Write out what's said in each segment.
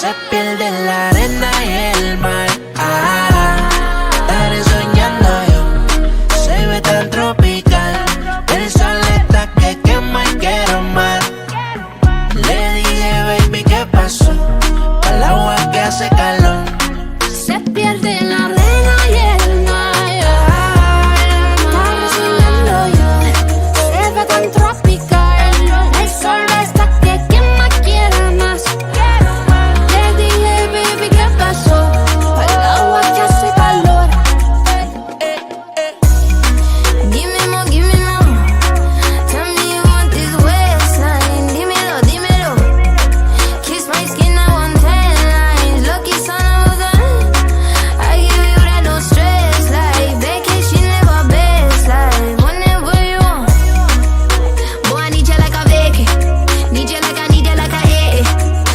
se pierde en la arena y el mar. Estaré soñando yo, se ve tan tropical. El sol está que quema y quiero más. Le dije, baby, ¿qué pasó? Al agua que hace calor. Se pierde en la arena y el mar. Estaré soñando yo, se ve tan tropical. El sol está que quema y quiero más. Le dije, baby, ¿qué pasó? Al agua que hace calor. Give me more, give me more. Tell me you want this waistline. Dímelo, dímelo. Kiss my skin, I want 10 lines. Lucky son of a gun. I give you that no stress. Like vacation, never best. Like whenever you want. Boy, I need you like a vacay. Need you like I need you like a hey.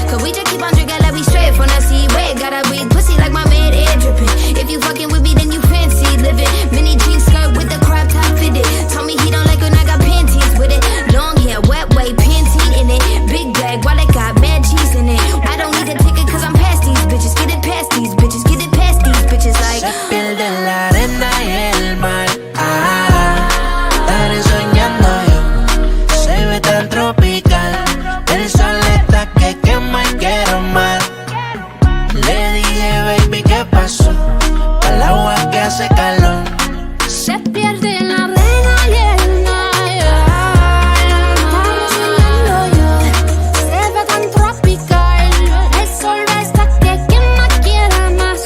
Cause we just keep on drinking like we straight from the seaway. Gotta breathe pussy like my man air dripping. If you fucking with me, then you fancy living. Mini jean skirt with the crop top fitted. Told me he don't like when I got panties with it. Long hair, wet way, Pantene in it. Big bag, while it got mad cheese in it. I don't need a ticket cause I'm past these bitches. Get it past these bitches, get it past these bitches like. Se pierde en la arena y el mar. Estaré soñando yo, se ve tan tropical. El sol está que quema y quiero más. Le dije, baby, ¿qué pasó? Al agua que hace calor. Se pierde en la arena y el mar. Estaré soñando yo, se ve tan tropical. El sol está que quema, quiera más.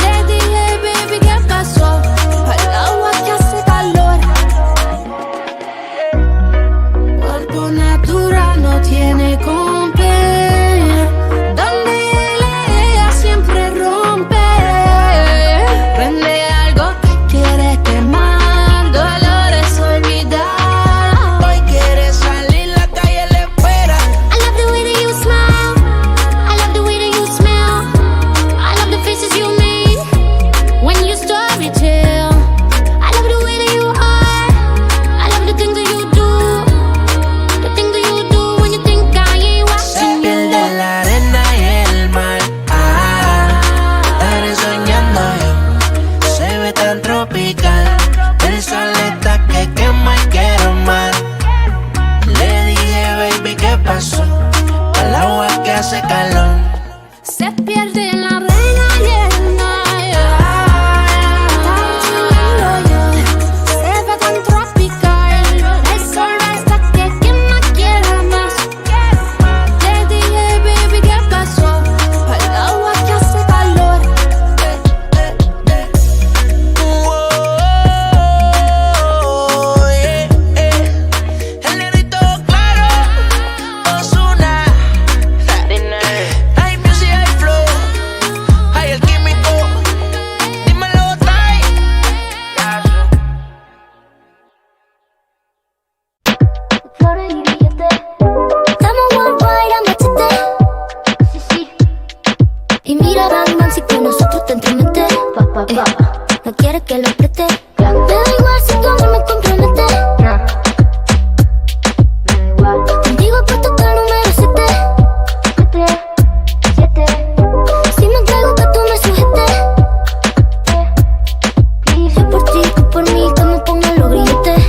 Le dije, baby, ¿qué pasó? Al agua que hace calor. Cuerpo natural no tiene compe. Donde ella siempre rompe. Prende algo que quiere quemar, dolores olvidar. Hoy quiere salir, la calle le espera. I love the way that you smile. I love the way that you smell. I love the faces you make when you story tell. I love the way that you are. I love the things that you do. The things that you do when you think I ain't Se watching pierde you. en la arena y el mar. Estaré soñando yo, se ve tan tropical. El sol está que quema y quiero más. Le dije, baby, ¿qué pasó? Al agua que hace calor. Se pierde en la arena y el mar. Estaré soñando yo, se ve tan tropical. El sol está que quema, quiera más. Le dije, baby, ¿qué pasó? Al agua que hace calor. El negrito claro, Ozuna. Hay music, hay flow, hay el químico. Dímelo, Tai. Estamos worldwide, amachete. Sí, sí. Y mira, bang, bang, si con nosotros te entromete. No quieres que lo apriete. Me da igual si tu amor me compromete. Contigo apuesto hasta el número 7. Si me entrego que tú me sujetes. Yo por ti, tú por mí, que me pongan los grilletes.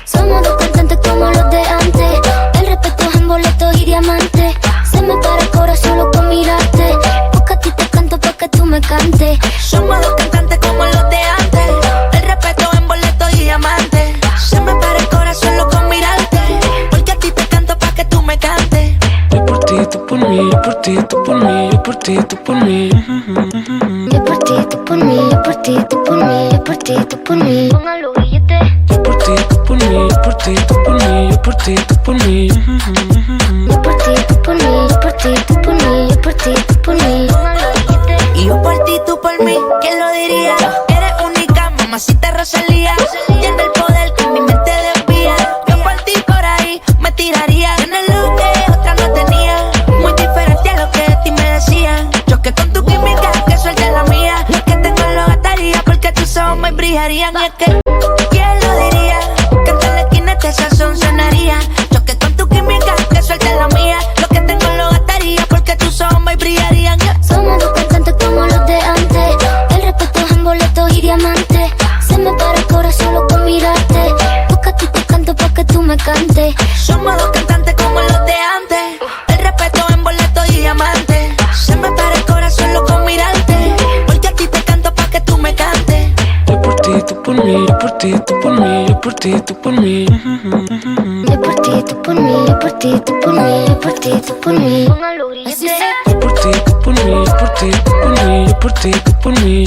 Somos dos cantantes como los de antes. El respeto es en boletos y diamantes. Se me para el corazón solo con mirarte. Porque a ti te canto pa' que tú me cantes. Somos dos cantantes como los de antes. El respeto en boleto y diamante. Se me para el corazón loco con mirarte. Porque a ti te canto pa' que tú me cantes. Yo por ti, tú por mí, yo por ti, tú por mí, yo por ti, tú por mí. Yo por ti, tú por mí, yo por ti, tú por mí, yo por ti, tú por mí. Pongan los billetes. Yo por ti, tú por mí, yo por ti, tú por mí, yo por ti, tú por mí. Yo por ti, tú por mí, yo por ti, tú por mí, yo por ti, tú por mí. Pongan los billetes. Y yo por ti, tú por mí, ¿quién lo diría? Eres única, mamacita Rosalía. Tiene el poder que mi mente desvía. Yo por ti por ahí me tiraría. Tienes lo que otra no tenía. Muy diferente a lo que de ti me decían. Choque con tu química, que suelte la mía. Lo que tengo lo gastaría porque tus ojos me brillarían. Y es que, ¿quién lo diría? Que en la esquina este sazón sonaría. Choque con tu química, que suelte la mía. Lo que tengo lo mí, yo por ti, tú por mí, yo por ti, tú por mí. Yo por ti, tú por mí, yo por ti, tú por mí, yo por ti, tú por mí. Así sea. Yo por ti, tú por mí, yo por ti, tú por mí, yo por ti, tú por mí.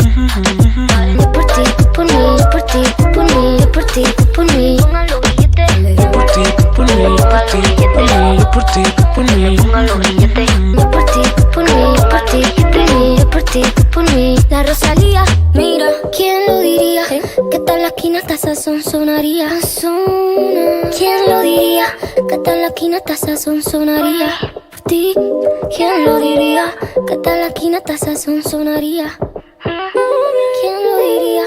Yo por ti, tú por mí, yo por ti, tú por mí, yo por ti, tú por mí. Yo por ti, tú por mí, yo por ti, tú por mí, yo por ti, tú por mí. Yo por ti, tú por mí, yo por ti, tú por mí, yo por ti, tú por mí. La Rosalía, mira, ¿quién lo diría? Que tal la esquina hasta sonaría. ¿Quién lo diría? Que tal la esquina hasta sonaría. Por ti, ¿quién lo diría? Que tal la esquina hasta sonaría. ¿Quién lo diría?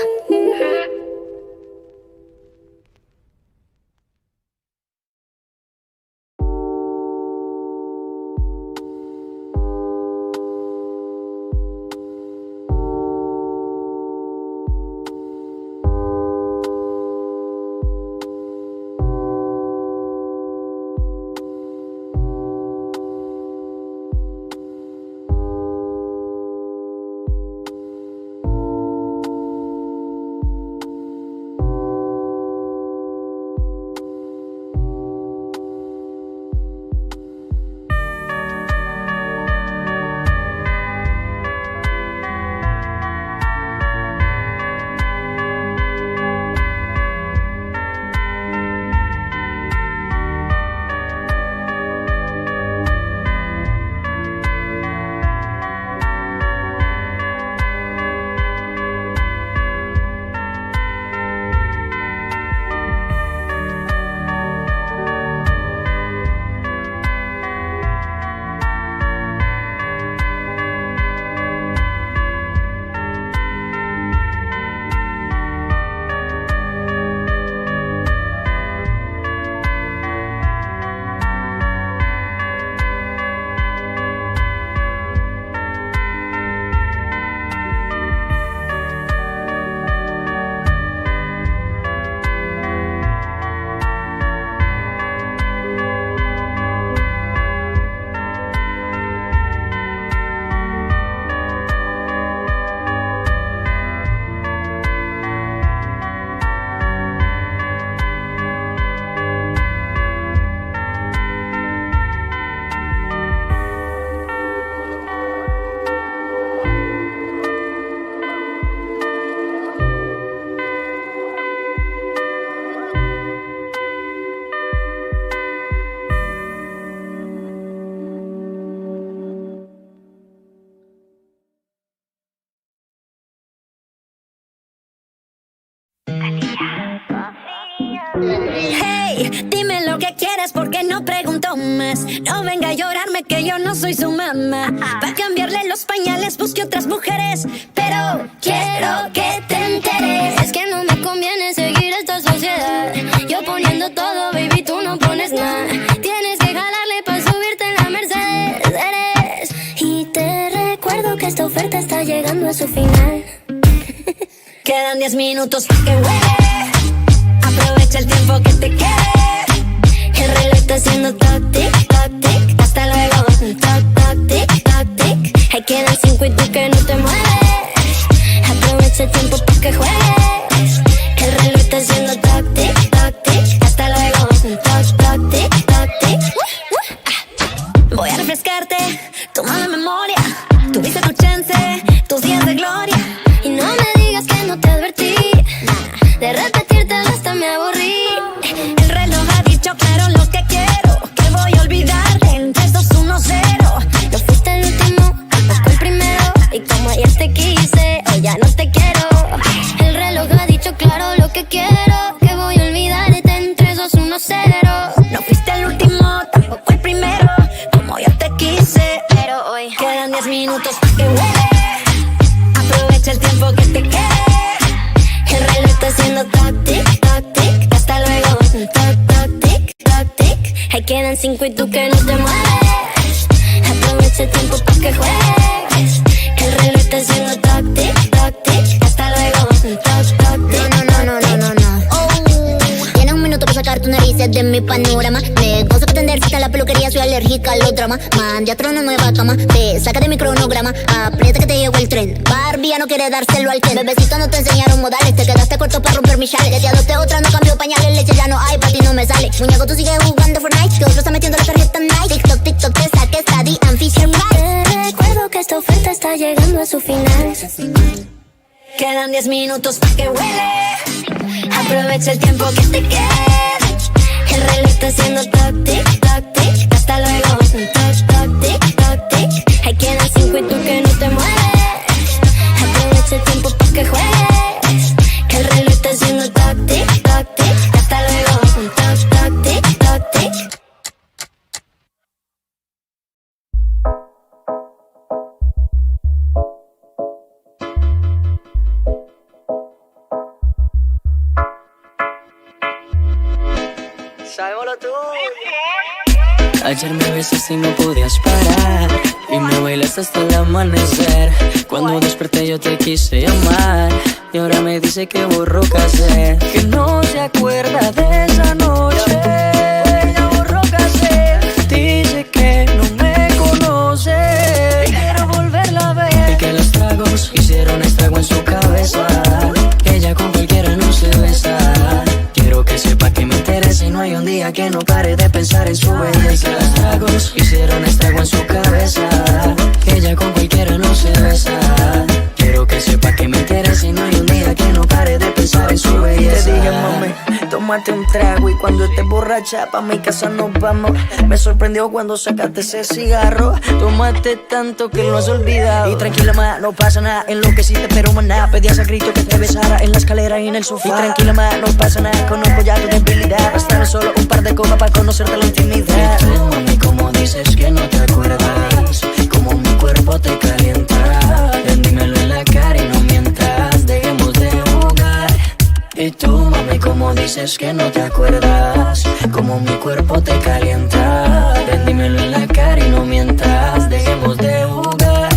Hey, dime lo que quieres porque no pregunto más. No venga a llorarme que yo no soy su mamá. Pa' cambiarle los pañales busque otras mujeres, pero quiero que te enteres. Es que no me conviene seguir esta sociedad. Yo poniendo todo, baby, tú no pones nada. Tienes que jalarle pa' subirte en la Mercedes. Y te recuerdo que esta oferta está llegando a su final. Quedan 10 minutos pa' que huele. Aprovecha el tiempo que te quede. El reloj está haciendo tac-tic, tac-tic. Hasta luego, tac-tic, tac-tic. Ahí quedan 5 y tú que no te mueves. Aprovecha el tiempo pa' que juegues. El reloj está haciendo tac-tic, tac-tic. Hasta luego, tac-tic, tac-tic. Voy a refrescarte tu mala memoria. Tuviste tu chance, tus días de gloria. Y no me digas que no te advertí. De repetírtelo hasta me aburrí. El reloj ha dicho claro lo que quiero. Que voy a olvidarte en 3, 2, 1, 0. No fuiste el último, tampoco el primero. Y como ayer te quise, hoy ya no te quiero. El reloj ha dicho claro lo que quiero. Que voy a olvidarte en 3, 2, 1, 0. No fuiste el último, tampoco el primero. Como yo te quise, Pero hoy quedan 10 minutos pa' que huele. Aprovecha el tiempo que te quede. el reloj está haciendo tac-tic, tac-tic. Hasta luego, tac-tic, tac-tic. Ahí quedan 5 y tú que no te mueves. Aprovecha el tiempo pa' que juegues. El reloj está haciendo tac-tic, tac-tic. Hasta luego, tac-tic. No. Tienes un minuto para sacar tu nariz estrellas de mi panorama. Me gozo que tenderse a la peluquería, soy alérgica a los dramas. Mandé a otro una nueva cama, te saca de mi cronograma. Aprieta que te llegó el tren, Barbie ya no quiere dárselo al Ken. Bebecito no te enseñaron modales, te quedaste corto para romper mi chale. Te adopté otra, no cambio pañales, leche ya no hay, pa' ti no me sale. Muñeco, tú sigues jugando Fortnite, que otro está metiendo la tarjeta Nike. TikTok, TikTok, te saque Steady and Fisher Price. Te recuerdo que esta oferta está llegando a su final. Quedan 10 minutos pa' que huele. Aprovecha el tiempo que te queda. El reloj está haciendo toc-tic, toc-tic. Hasta luego, toc-toc-tic, toc-tic. Ahí quedan 5 y tú que no te mueves. Aprovecha el tiempo pa' que juegues. Que el reloj está haciendo toc-tic, toc-tic. Hasta luego, toc-toc-tic, toc-tic. Ayer me besaste y no podías parar y me bailaste hasta el amanecer. Cuando desperté yo te quise llamar y ahora me dice que borró casé, que no se acuerda de esa noche. Ella borró casé, dice que no me conoce y quiero volverla a ver. Y que los tragos hicieron estrago en su cabeza, que ella con cualquiera no se besa. Quiero que sepa que me interesa y no hay un día que no pare de pensar en su belleza. Los tragos hicieron estrago en su cabeza, que ella con cualquiera no se besa. Quiero que sepa que me interesa y no hay un día que no pare de pensar en su belleza. Te dije, mami, tómate un trago y cuando estés borracha pa' mi casa nos vamos. Me sorprendió cuando sacaste ese cigarro. Tómate tanto que lo has olvidado. Y tranquila, ma, no pasa nada. Enloqueciste pero maná, pedías a grito que te besara en la escalera y en el sofá. Y tranquila, ma, no pasa nada. Conozco ya tu debilidad. Bastaron solo un par de copas para conocerte la intimidad. Y tú, mami, como dices que no te acuerdas, como mi cuerpo te calienta. Ven, dímelo en la cara y no mientas, dejemos de jugar. Y tú, mami, como dices que no te acuerdas, como mi cuerpo te calienta. Ven, dímelo en la cara y no mientas, dejemos de jugar.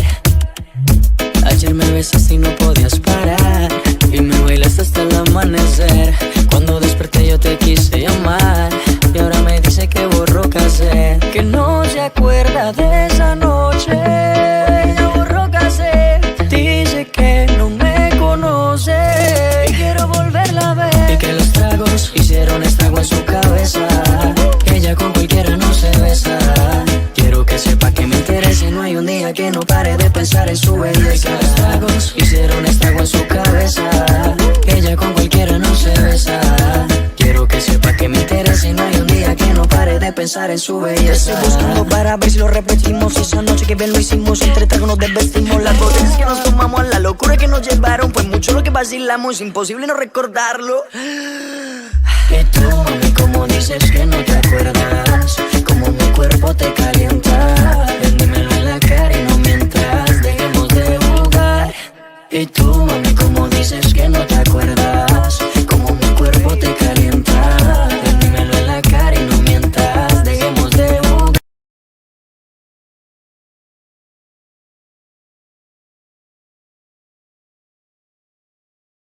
Ayer me besaste y no podías parar y me bailaste hasta el amanecer. Cuando desperté yo te quise llamar y ahora me dice que borró casé, que no se acuerda de esa noche. Ella borró casé, dice que no me conoce y quiero volverla a ver. Y que los tragos hicieron estrago en su cabeza, que ella con cualquiera no se besa. Quiero que sepa que me interesa y no hay un día que no pare de pensar en su belleza. Los tragos hicieron estrago en su cabeza, que ella con cualquiera no se besa. Quiero que sepa que me interesa y no hay un día que no pare de pensar en su belleza. Estoy buscando para ver si lo repetimos. Esa noche que bien lo hicimos, entre tragos nos desvestimos. Las botellas que nos tomamos, la locura que nos llevaron, pues mucho lo que vacilamos, es imposible no recordarlo. Y tú, mami, como dices que no te acuerdas, como mi cuerpo te calienta. Ven, dímelo en la cara y no mientas, dejemos de jugar. Y tú, mami, como dices que no te acuerdas, como mi cuerpo te calienta.